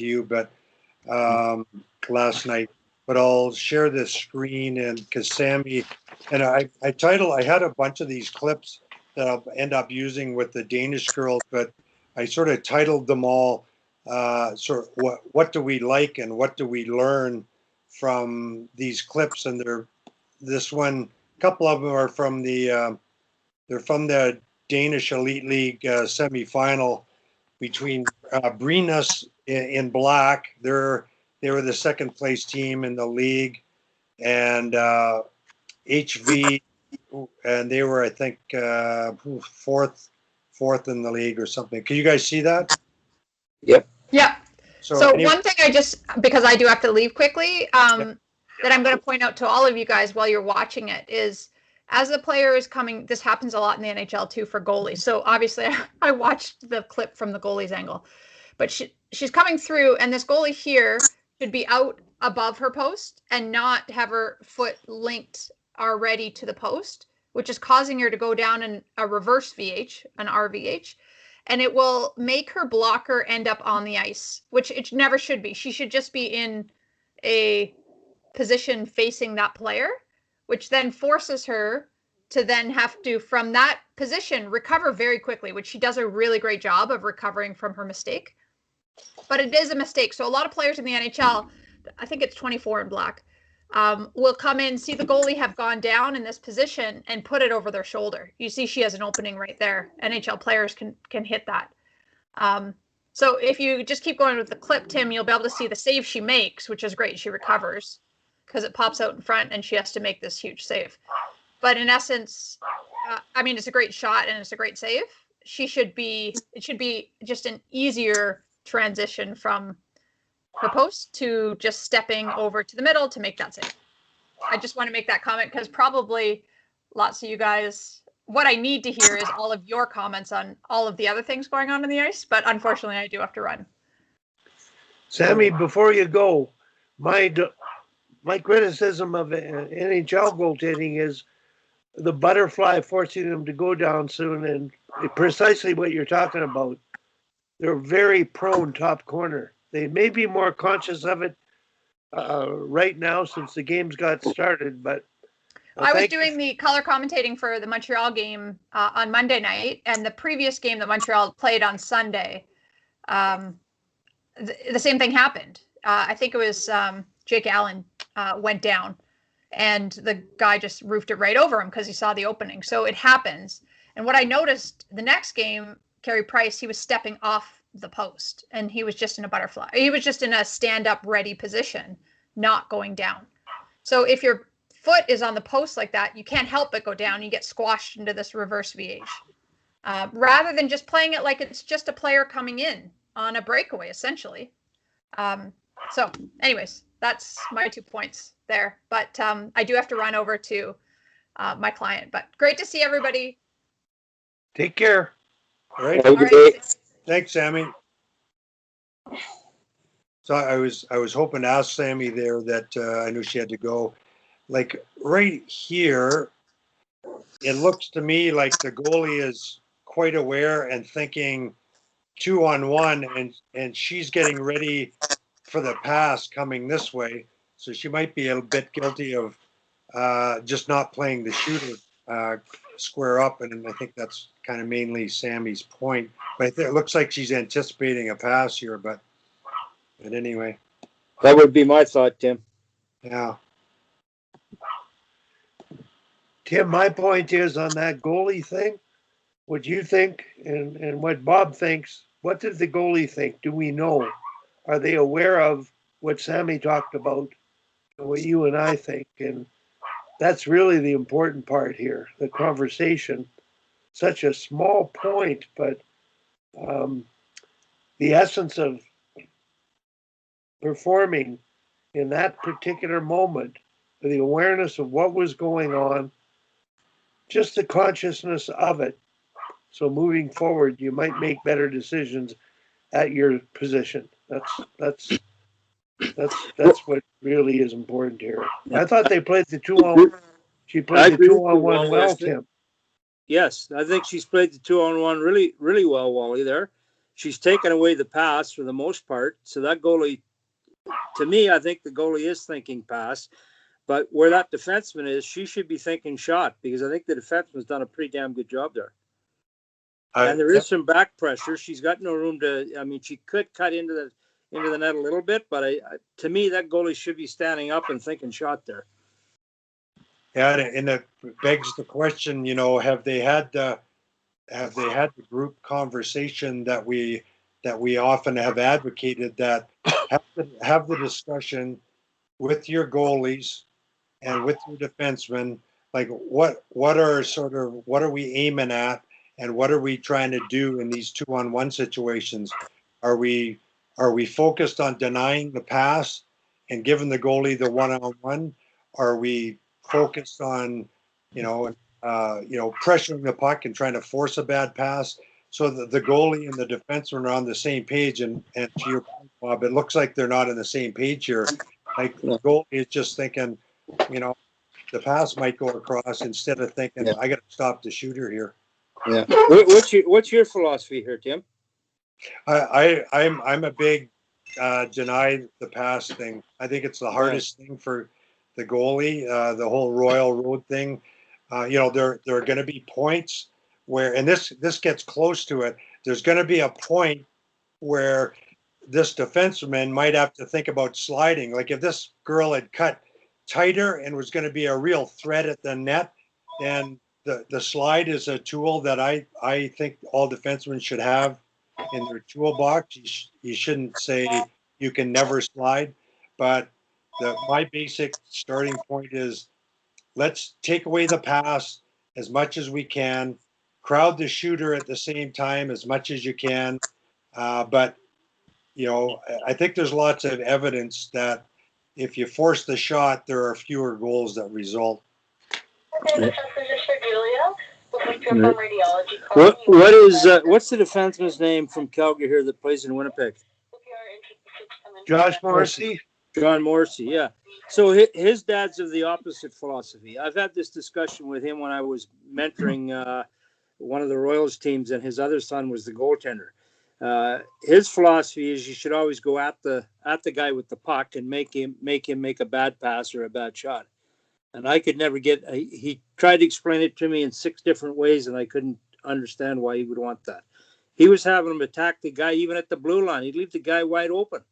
to you, but last night. But I'll share this screen, and because Sammy and I had a bunch of these clips that I'll end up using with the Danish girls, but I sort of titled them all sort of what do we like and what do we learn from these clips, and this one, a couple of them are from they're from the Danish Elite League semifinal between Brynäs in black. They were the second place team in the league, and HV, and they were, I think, fourth in the league or something. Can you guys see that? Yep. Yeah. So anyway, one thing because I do have to leave quickly, that I'm going to point out to all of you guys while you're watching it is, as the player is coming, this happens a lot in the NHL too for goalies. So obviously I watched the clip from the goalie's angle, but she's coming through, and this goalie here should be out above her post and not have her foot linked already to the post, which is causing her to go down in a reverse VH, an RVH, and it will make her blocker end up on the ice, which it never should be. She should just be in a position facing that player, which then forces her to then have to, from that position, recover very quickly, which she does a really great job of recovering from her mistake. But it is a mistake. So a lot of players in the NHL, I think it's 24 in black, will come in, see the goalie have gone down in this position and put it over their shoulder. You see she has an opening right there. NHL players can hit that. So if you just keep going with the clip, Tim, you'll be able to see the save she makes, which is great. She recovers because it pops out in front and she has to make this huge save. But in essence, I mean, it's a great shot and it's a great save. It should be just an easier transition from her post to just stepping over to the middle to make that save. I just want to make that comment because probably lots of you guys, what I need to hear is all of your comments on all of the other things going on in the ice, but unfortunately I do have to run. Sammy, before you go, my criticism of NHL goaltending is the butterfly forcing them to go down soon, and precisely what you're talking about. They're very prone top corner. They may be more conscious of it right now since the games got started, but I was doing the color commentating for the Montreal game on Monday night, and the previous game that Montreal played on Sunday, the same thing happened. I think it was Jake Allen went down, and the guy just roofed it right over him because he saw the opening. So it happens. And what I noticed the next game, Carey Price, he was stepping off the post, and he was just in a butterfly. He was just in a stand-up ready position, not going down. So if your foot is on the post like that, you can't help but go down. You get squashed into this reverse VH. Rather than just playing it like it's just a player coming in on a breakaway, essentially. So anyways, that's my 2 points there. But I do have to run over to my client. But great to see everybody. Take care. All right. All right. Thanks, Sammy. So I was hoping to ask Sammy there that I knew she had to go. Like right here, it looks to me like the goalie is quite aware and thinking 2-on-1, and she's getting ready for the pass coming this way. So she might be a bit guilty of just not playing the shooter square up, and I think that's kind of mainly Sammy's point. But it looks like she's anticipating a pass here, but anyway. That would be my thought, Tim. Yeah. Tim, my point is on that goalie thing, what you think and what Bob thinks, what did the goalie think? Do we know? Are they aware of what Sammy talked about and what you and I think? And that's really the important part here, the conversation. Such a small point, but the essence of performing in that particular moment, the awareness of what was going on, just the consciousness of it. So moving forward, you might make better decisions at your position. That's what really is important here. I thought they played the 2-on-1. She played the 2-on-1 well, Tim. Yes, I think she's played the 2-on-1 really, really well, Wally, there. she's taken away the pass for the most part. So that goalie, to me, I think the goalie is thinking pass. But where that defenseman is, she should be thinking shot, because I think the defenseman's done a pretty damn good job there. And there is some back pressure. She's got no room to. I mean, she could cut into the net a little bit, but to me, that goalie should be standing up and thinking shot there. Yeah, and it begs the question, you know, have they had the group conversation that we often have advocated, that have the discussion with your goalies and with your defensemen, like what are we aiming at, and what are we trying to do in these 2-on-1 situations? Are we focused on denying the pass and giving the goalie the 1-on-1? Are we focused on, pressuring the puck and trying to force a bad pass, so that the goalie and the defenseman are on the same page? And to your point, Bob, it looks like they're not on the same page here. Like the goalie is just thinking, the pass might go across, instead of thinking, I got to stop the shooter here. Yeah. What's your philosophy here, Tim? I'm a big deny the pass thing. I think it's the hardest thing for the goalie. The whole Royal Road thing. There are going to be points where, and this gets close to it. There's going to be a point where this defenseman might have to think about sliding. Like if this girl had cut tighter and was going to be a real threat at the net, then the slide is a tool that I think all defensemen should have in their toolbox. You shouldn't say you can never slide, but my basic starting point is, let's take away the pass as much as we can, crowd the shooter at the same time as much as you can. But I think there's lots of evidence that if you force the shot, there are fewer goals that result. What's the defenseman's name from Calgary here that plays in Winnipeg? Josh Morrissey. John Morrissey, yeah. So his dad's of the opposite philosophy. I've had this discussion with him when I was mentoring one of the Royals teams, and his other son was the goaltender. His philosophy is you should always go at the guy with the puck and make him make a bad pass or a bad shot. And I could never he tried to explain it to me in 6 different ways, and I couldn't understand why he would want that. He was having him attack the guy even at the blue line. He'd leave the guy wide open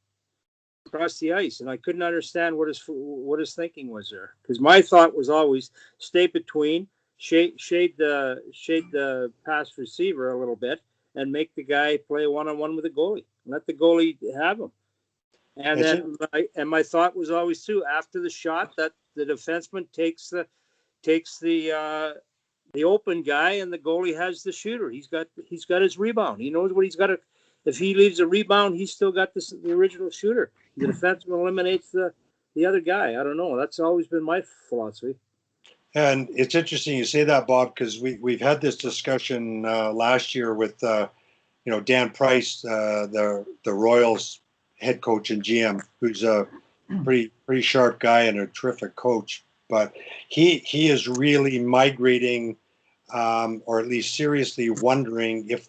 across the ice, and I couldn't understand what his thinking was there. Because my thought was always stay between, shade the pass receiver a little bit, and make the guy play 1-on-1 with the goalie. Let the goalie have him. And then my thought was always too, after the shot, that the defenseman takes the open guy, and the goalie has the shooter. He's got his rebound. He knows what he's got to. If he leaves a rebound, he's still got the original shooter. The defenseman eliminates the other guy. I don't know. That's always been my philosophy. And it's interesting you say that, Bob, because we've had this discussion last year with Dan Price, the Royals head coach and GM, who's a pretty sharp guy and a terrific coach. But he is really migrating, or at least seriously wondering if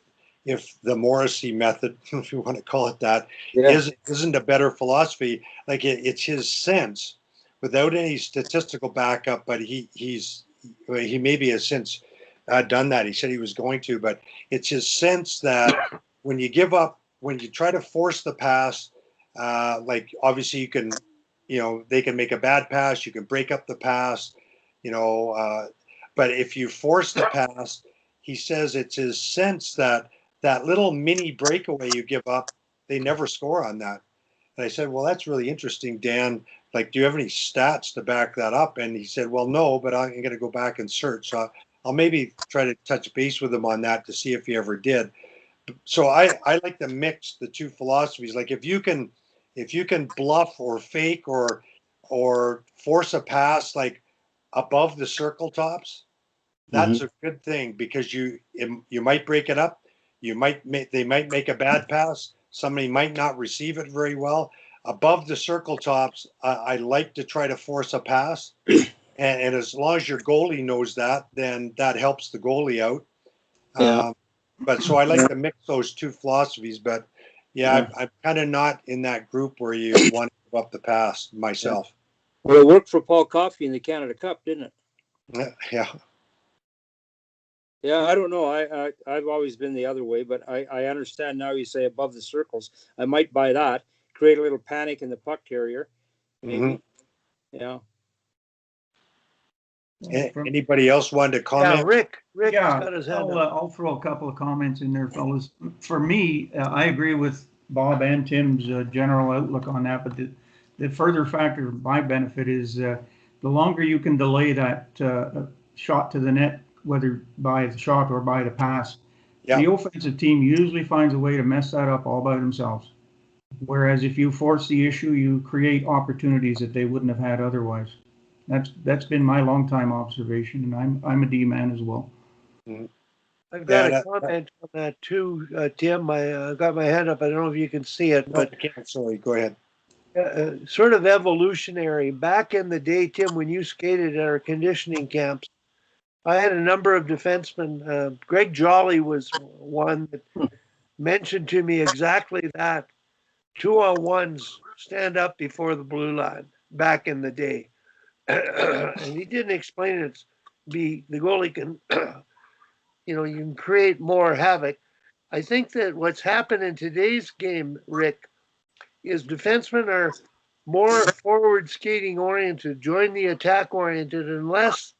the Morrissey method, if you want to call it that, isn't a better philosophy. Like it's his sense, without any statistical backup, but he maybe has since done that. He said he was going to, but it's his sense that when you give up, when you try to force the pass, like obviously you can, they can make a bad pass, you can break up the pass, but if you force the pass, he says it's his sense that little mini breakaway you give up, they never score on that. And I said, well, that's really interesting, Dan. Like, do you have any stats to back that up? And he said, well, no, but I'm going to go back and search. So I'll maybe try to touch base with him on that to see if he ever did. So I like to mix the two philosophies. Like if you can bluff or fake or force a pass like above the circle tops, that's a good thing, because you might break it up. They might make a bad pass. Somebody might not receive it very well. Above the circle tops, I like to try to force a pass. And as long as your goalie knows that, then that helps the goalie out. Yeah. But so I like to mix those two philosophies. But yeah, I'm kind of not in that group where you want to give up the pass myself. Well, it worked for Paul Coffey in the Canada Cup, didn't it? Yeah. Yeah, I don't know. I've always been the other way, but I understand now. You say above the circles. I might buy that. Create a little panic in the puck carrier, maybe. Yeah. Anybody else want to Yeah, comment? Rick's Yeah, got his hand up. I'll throw a couple of comments in there, fellas. For me, I agree with Bob and Tim's general outlook on that, but the further factor of my benefit is the longer you can delay that shot to the net, whether by the shot or by the pass, the offensive team usually finds a way to mess that up all by themselves. Whereas if you force the issue, you create opportunities that they wouldn't have had otherwise. That's been my longtime observation, and I'm a D man as well. I've got a comment on that too, Tim. I got my hand up. I don't know if you can see it, but Sorry, go ahead. sort of evolutionary. Back in the day, Tim, when you skated at our conditioning camps, I had a number of defensemen. Greg Jolly was one that mentioned to me exactly that. 2-on-1s stand up before the blue line back in the day. And he didn't explain it. The goalie can, you can create more havoc. I think that what's happened in today's game, Rick, is defensemen are more forward skating oriented, join the attack oriented, and less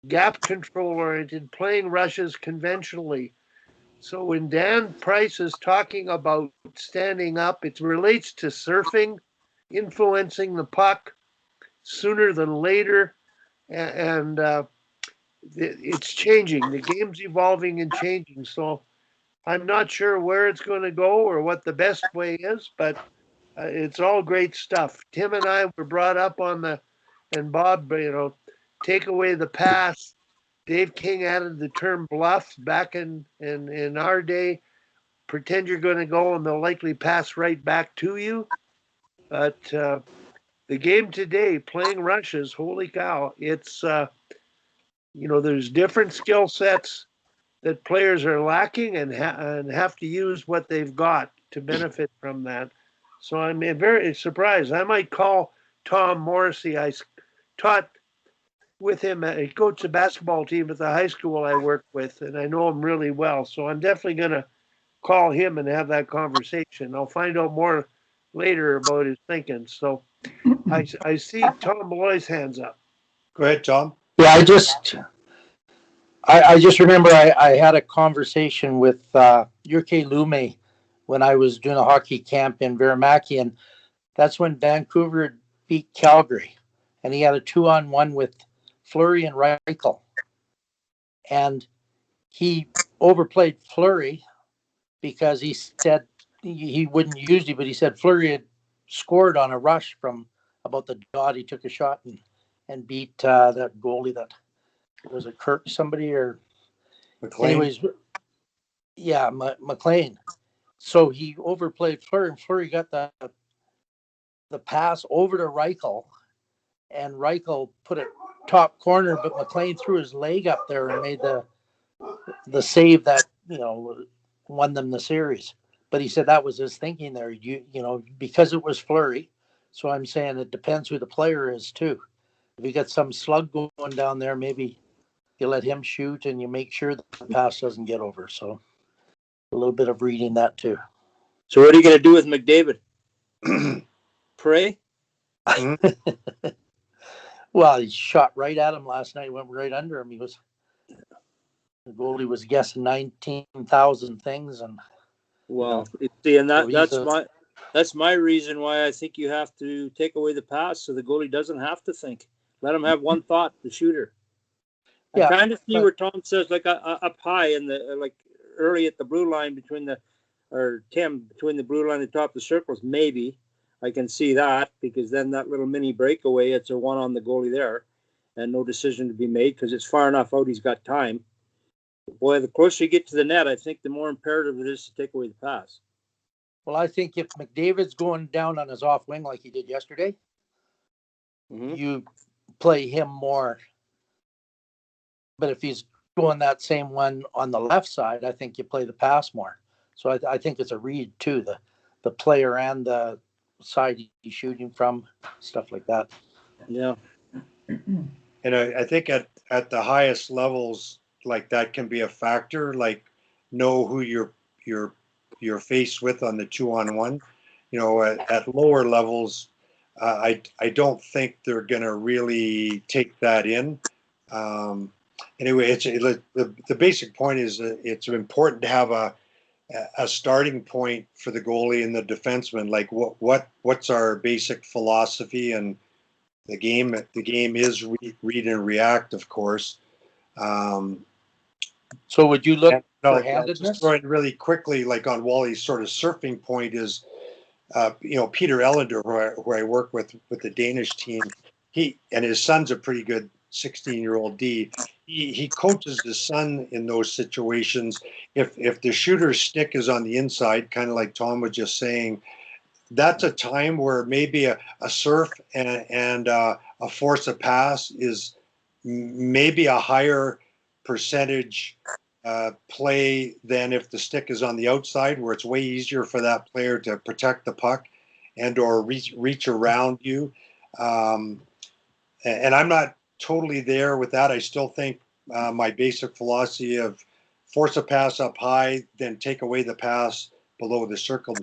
gap control oriented, playing rushes conventionally. So when Dan Price is talking about standing up, it relates to surfing, influencing the puck sooner than later, and it's changing. The game's evolving and changing. So I'm not sure where it's going to go or what the best way is, but it's all great stuff. Tim and I were brought up on and Bob, take away the pass. Dave King added the term bluff back in our day. Pretend you're going to go and they'll likely pass right back to you. But the game today, playing rushes, holy cow, it's, there's different skill sets that players are lacking and have to use what they've got to benefit from that. So I'm very surprised. I might call Tom Morrissey. I taught with him. He coached a basketball team at the high school I worked with, and I know him really well. So I'm definitely going to call him and have that conversation. I'll find out more later about his thinking. So I see Tom Malloy's hands up. Go ahead, Tom. Yeah, I just remember I had a conversation with Jyrki Lume when I was doing a hockey camp in Välimäki, and that's when Vancouver beat Calgary, and he had a 2-on-1 with Fleury and Reichel, and he overplayed Fleury because he said he wouldn't use it, but he said Fleury had scored on a rush from about the dot. He took a shot and beat that goalie that was it Kirk somebody or McLean. Anyways, yeah, McLean. So he overplayed Fleury, and Fleury got the pass over to Reichel, and Reichel put it top corner, but McLean threw his leg up there and made the save that won them the series. But he said that was his thinking there. Because it was Fleury. So I'm saying it depends who the player is too. If you got some slug going down there, maybe you let him shoot and you make sure the pass doesn't get over. So a little bit of reading that too. So what are you going to do with McDavid? Pray? Well, he shot right at him last night. Went right under him. The goalie was guessing 19,000 things, and see, and that's my reason why I think you have to take away the pass so the goalie doesn't have to think. Let him have one thought, the shooter. I kind of see where Tom says like up high in the like early at the blue line between the blue line and the top of the circles. Maybe I can see that because then that little mini breakaway, it's a one on the goalie there, and no decision to be made because it's far enough out. He's got time. Boy, the closer you get to the net, I think the more imperative it is to take away the pass. Well, I think if McDavid's going down on his off wing like he did yesterday, you play him more. But if he's doing that same one on the left side, I think you play the pass more. So I think it's a read too, the player and the side he's shooting from, stuff like that. Yeah. And I think at the highest levels, like that can be a factor. Like know who you're faced with on the 2-on-1. You know, at lower levels, I don't think they're gonna really take that in. Anyway, the basic point is that it's important to have a starting point for the goalie and the defenseman. Like what's our basic philosophy, and the game is read and react, of course. So would you look And for I'll handedness? just throw in really quickly, like on Wally's sort of surfing point is, you know, Peter Ellender, who I work with the Danish team. He and his son's a pretty good 16-year-old D. He coaches his son in those situations. If the shooter's stick is on the inside, kind of like Tom was just saying, that's a time where maybe a surf and a force of pass is maybe a higher percentage play than if the stick is on the outside, where it's way easier for that player to protect the puck and or reach around you. And I'm not totally there with that. I still think my basic philosophy of force a pass up high, then take away the pass below the circle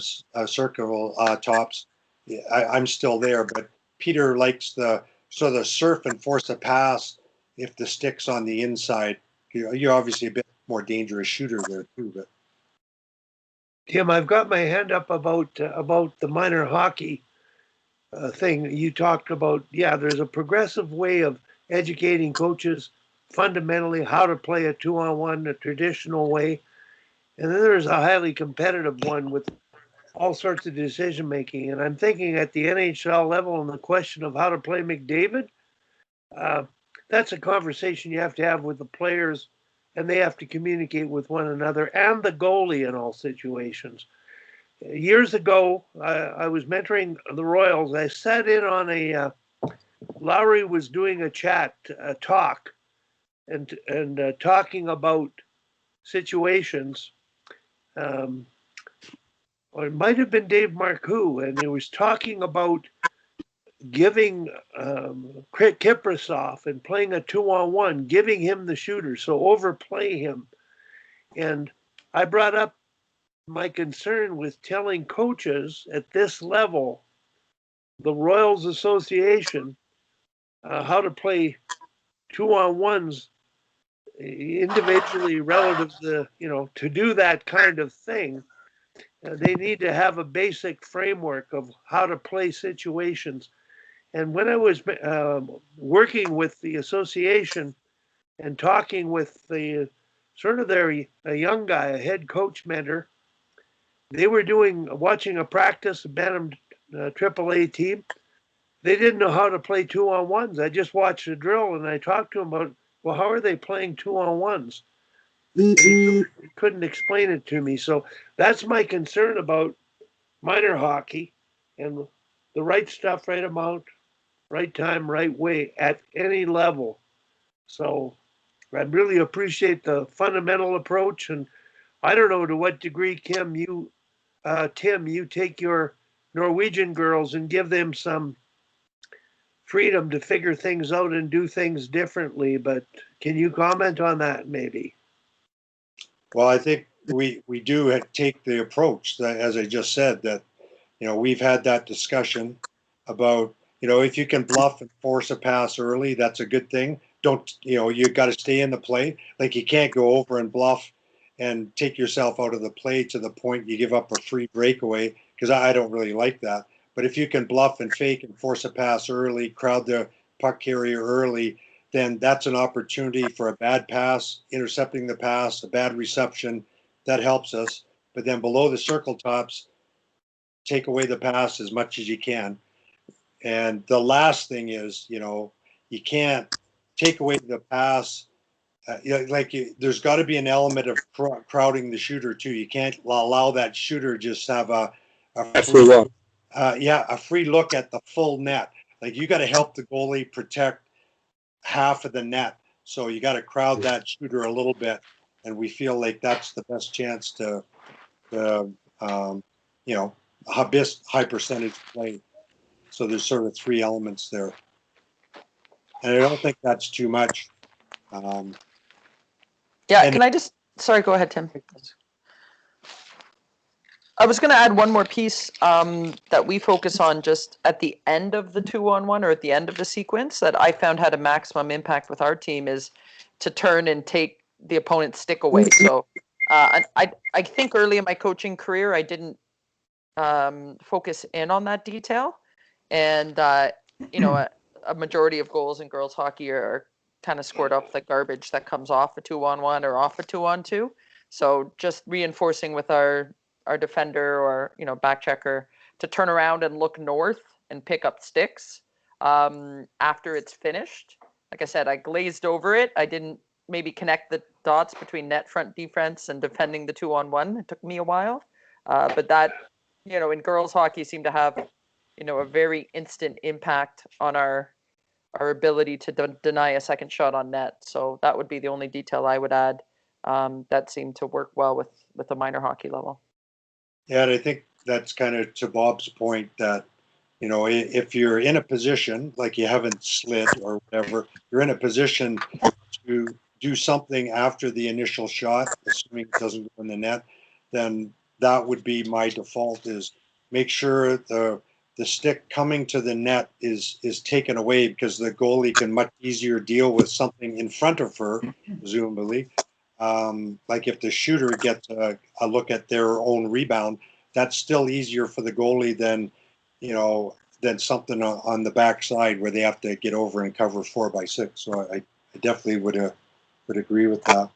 tops. I'm still there, but Peter likes the sort of surf and force a pass if the stick's on the inside. You're obviously a bit more dangerous shooter there too. But Tim, I've got my hand up about the minor hockey thing you talked about. Yeah, there's a progressive way of educating coaches fundamentally how to play a 2-on-1 a traditional way, and then there's a highly competitive one with all sorts of decision making. And I'm thinking at the NHL level, on the question of how to play McDavid, that's a conversation you have to have with the players, and they have to communicate with one another and the goalie in all situations. Years ago, I was mentoring the Royals. I sat in on Lowry was doing a talk, and talking about situations. Or it might have been Dave Marcoux, and he was talking about giving Kiprasov and playing a 2-on-1, giving him the shooter, so overplay him. And I brought up my concern with telling coaches at this level, the Royals Association, how to play 2-on-1s individually relative to, to do that kind of thing. They need to have a basic framework of how to play situations. And when I was working with the association and talking with the sort of a young guy, a head coach mentor, they were watching a practice, a Bantam AAA team. They didn't know how to play 2-on-1s. I just watched a drill and I talked to them about, well, how are they playing 2-on-1s? He couldn't explain it to me. So that's my concern about minor hockey, and the right stuff, right amount, right time, right way at any level. So I really appreciate the fundamental approach. And I don't know to what degree, Tim, you take your Norwegian girls and give them some freedom to figure things out and do things differently. But can you comment on that maybe? well, I think we do take the approach that, as I just said, that we've had that discussion about if you can bluff and force a pass early, that's a good thing. Don't you got to stay in the play. Like you can't go over and bluff and take yourself out of the play to the point you give up a free breakaway, because I don't really like that. But if you can bluff and fake and force a pass early, crowd the puck carrier early, then that's an opportunity for a bad pass, intercepting the pass, a bad reception. That helps us. But then below the circle tops, take away the pass as much as you can. And the last thing is, you can't take away the pass. There's got to be an element of crowding the shooter too. You can't allow that shooter just have a free look. A free look at the full net. Like you got to help the goalie protect half of the net. So you got to crowd that shooter a little bit, and we feel like that's the best chance to you know, high percentage play. So there's sort of three elements there, and I don't think that's too much. Yeah, and can I just, sorry, go ahead, Tim. I was going to add one more piece that we focus on just at the end of the 2-on-1 or at the end of the sequence that I found had a maximum impact with our team is to turn and take the opponent's stick away. So I think early in my coaching career, I didn't focus in on that detail. And, you know, a majority of goals in girls hockey are kind of scored up the garbage that comes off a 2-on-1 or off a 2-on-2. So just reinforcing with our defender or, you know, back checker to turn around and look north and pick up sticks after it's finished. Like I said, I glazed over it. I didn't maybe connect the dots between net front defense and defending the 2-on-1. It took me a while. But that, you know, in girls hockey seemed to have, you know, a very instant impact on our ability to deny a second shot on net. So that would be the only detail I would add that seemed to work well with the minor hockey level. Yeah, and I think that's kind of to Bob's point that, you know, if you're in a position like you haven't slid or whatever, you're in a position to do something after the initial shot, assuming it doesn't go in the net, then that would be my default, is make sure the stick coming to the net is taken away, because the goalie can much easier deal with something in front of her, presumably. Like if the shooter gets a look at their own rebound, that's still easier for the goalie than, you know, than something on the backside where they have to get over and cover 4x6. So I definitely would agree with that.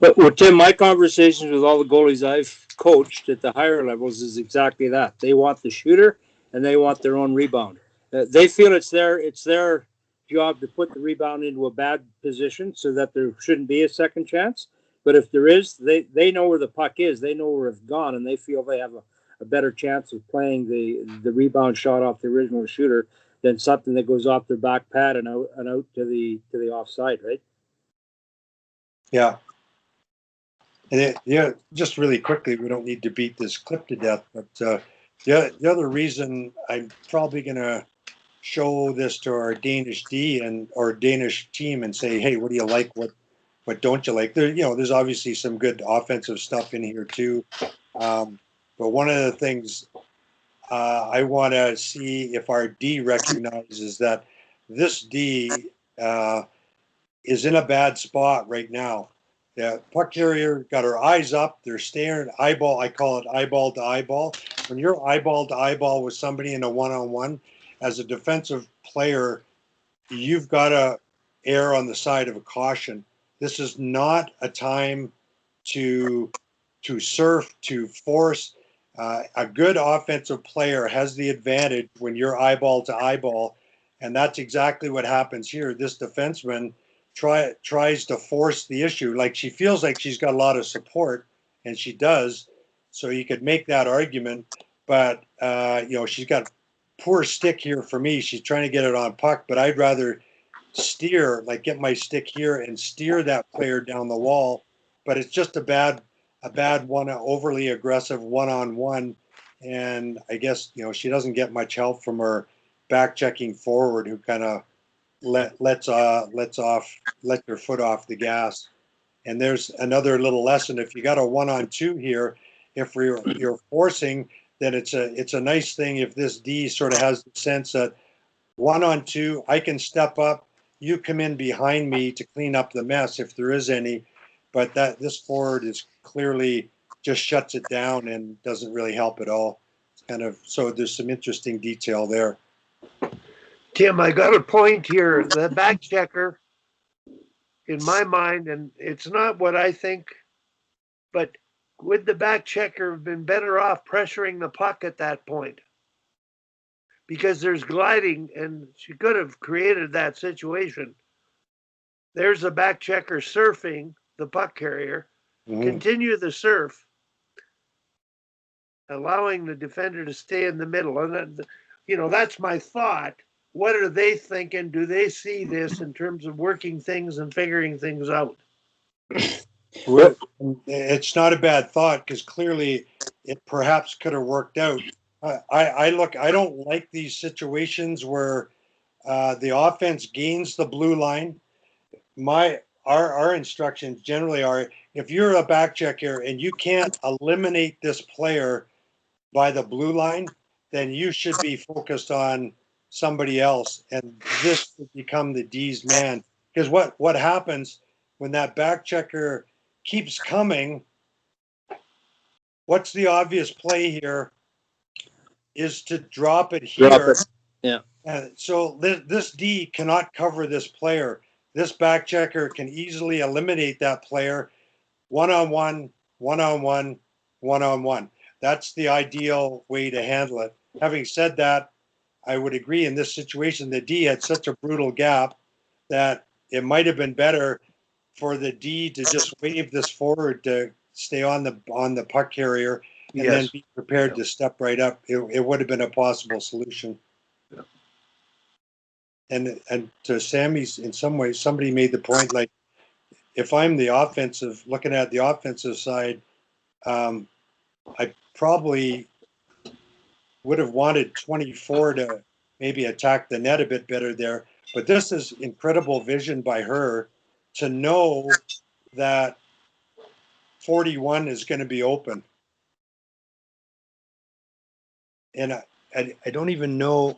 But well, Tim, my conversations with all the goalies I've coached at the higher levels is exactly that. They want the shooter and they want their own rebound. They feel it's their job to put the rebound into a bad position so that there shouldn't be a second chance. But if there is, they know where the puck is. They know where it's gone, and they feel they have a better chance of playing the rebound shot off the original shooter than something that goes off their back pad and out to the offside, right? Yeah. And yeah, just really quickly, we don't need to beat this clip to death, but the other reason I'm probably going to show this to our Danish D and or Danish team and say, hey, what do you like? What don't you like? There, you know, there's obviously some good offensive stuff in here too. But one of the things I want to see if our D recognizes that this D is in a bad spot right now. The puck carrier got her eyes up. They're staring eyeball. I call it eyeball to eyeball. When you're eyeball to eyeball with somebody in a one-on-one, as a defensive player, you've got to err on the side of a caution. This is not a time to surf, to force. A good offensive player has the advantage when you're eyeball to eyeball, and that's exactly what happens here. This defenseman tries to force the issue. Like, she feels like she's got a lot of support, and she does. So you could make that argument, but you know, she's got poor stick here for me. She's trying to get it on puck, but I'd rather steer, like get my stick here and steer that player down the wall. But it's just a bad one, overly aggressive one-on-one. And I guess, you know, she doesn't get much help from her back checking forward, who kind of lets their foot off the gas. And there's another little lesson. If you got a 1-on-2 here, if you're forcing, then it's a nice thing if this D sort of has the sense that 1-on-2, I can step up, you come in behind me to clean up the mess if there is any. But this forward is clearly just shuts it down and doesn't really help at all. It's kind of, so there's some interesting detail there. Tim, I got a point here. The back checker, in my mind, and it's not what I think, but would the back checker have been better off pressuring the puck at that point? Because there's gliding, and she could have created that situation. There's a back checker surfing the puck carrier, continue the surf, allowing the defender to stay in the middle. And, you know, that's my thought. what are they thinking? Do they see this in terms of working things and figuring things out? It's not a bad thought because clearly it perhaps could have worked out. I don't like these situations where the offense gains the blue line. Our instructions generally are if you're a back checker and you can't eliminate this player by the blue line, then you should be focused on somebody else. And this would become the D's man. Because what happens when that back checker keeps coming, what's the obvious play here is to drop it here. Drop it. Yeah. And so this D cannot cover this player. This back checker can easily eliminate that player one-on-one, one-on-one, one-on-one. That's the ideal way to handle it. Having said that, I would agree in this situation, the D had such a brutal gap that it might have been better for the D to just wave this forward to stay on the puck carrier and then be prepared to step right up. It would have been a possible solution. Yeah. And to Sammy's, in some ways, somebody made the point, like, if I'm the offensive, looking at the offensive side, I probably would have wanted 24 to maybe attack the net a bit better there. But this is incredible vision by her to know that 41 is going to be open. And I don't even know.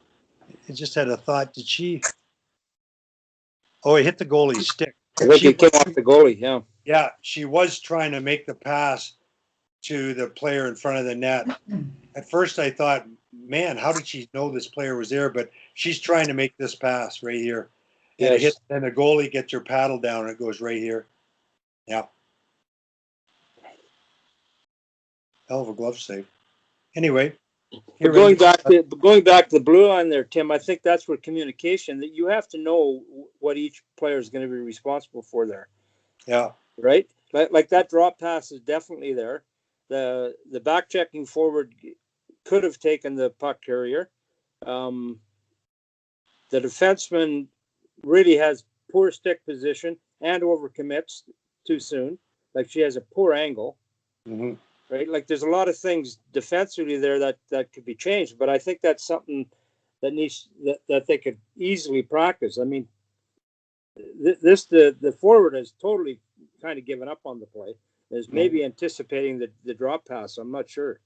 I just had a thought. Did she? Oh, it hit the goalie's stick. I think it came off the goalie. Yeah. Yeah, she was trying to make the pass to the player in front of the net. At first, I thought, man, how did she know this player was there? But she's trying to make this pass right here. And Yes. it hits, and the goalie gets her paddle down, and it goes right here. Yeah. Hell of a glove save. Anyway. But going back to the blue line there, Tim, I think that's where communication, that you have to know what each player is going to be responsible for there. Yeah. Right? Like that drop pass is definitely there. The back checking forward could have taken the puck carrier. The defenseman really has poor stick position and overcommits too soon. Like she has a poor angle. Mm-hmm. Right? Like there's a lot of things defensively there that could be changed, but I think that's something that needs that they could easily practice. I mean, the forward has totally kind of given up on the play. Is maybe anticipating the drop pass. I'm not sure.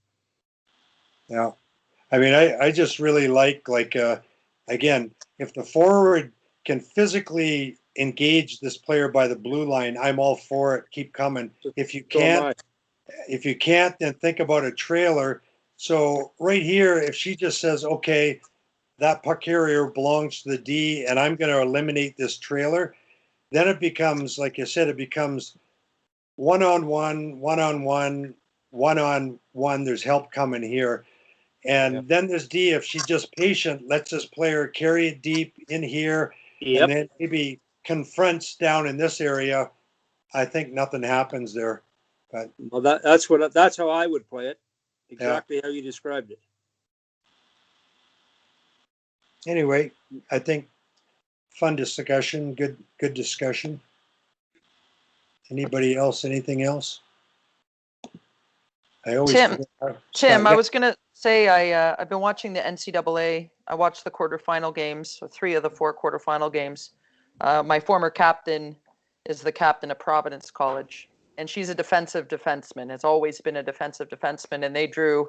Yeah. I mean, I just really like again, if the forward can physically engage this player by the blue line, I'm all for it. Keep coming. If you can't, then think about a trailer. So right here, if she just says, okay, that puck carrier belongs to the D and I'm going to eliminate this trailer, then it becomes, like you said, it becomes one-on-one, one-on-one, one-on-one. There's help coming here. And then there's D, if she's just patient, lets this player carry it deep in here and then maybe confronts down in this area, I think nothing happens there. But well, that's how I would play it. Exactly how you described it. Anyway, I think fun discussion, good discussion. Anybody else? Anything else? I always Tim, I was gonna say I've been watching the NCAA. I watched the quarterfinal games, 3 of the 4 quarterfinal games. My former captain is the captain of Providence College, and she's a defensive defenseman. Has always been a defensive defenseman, and they drew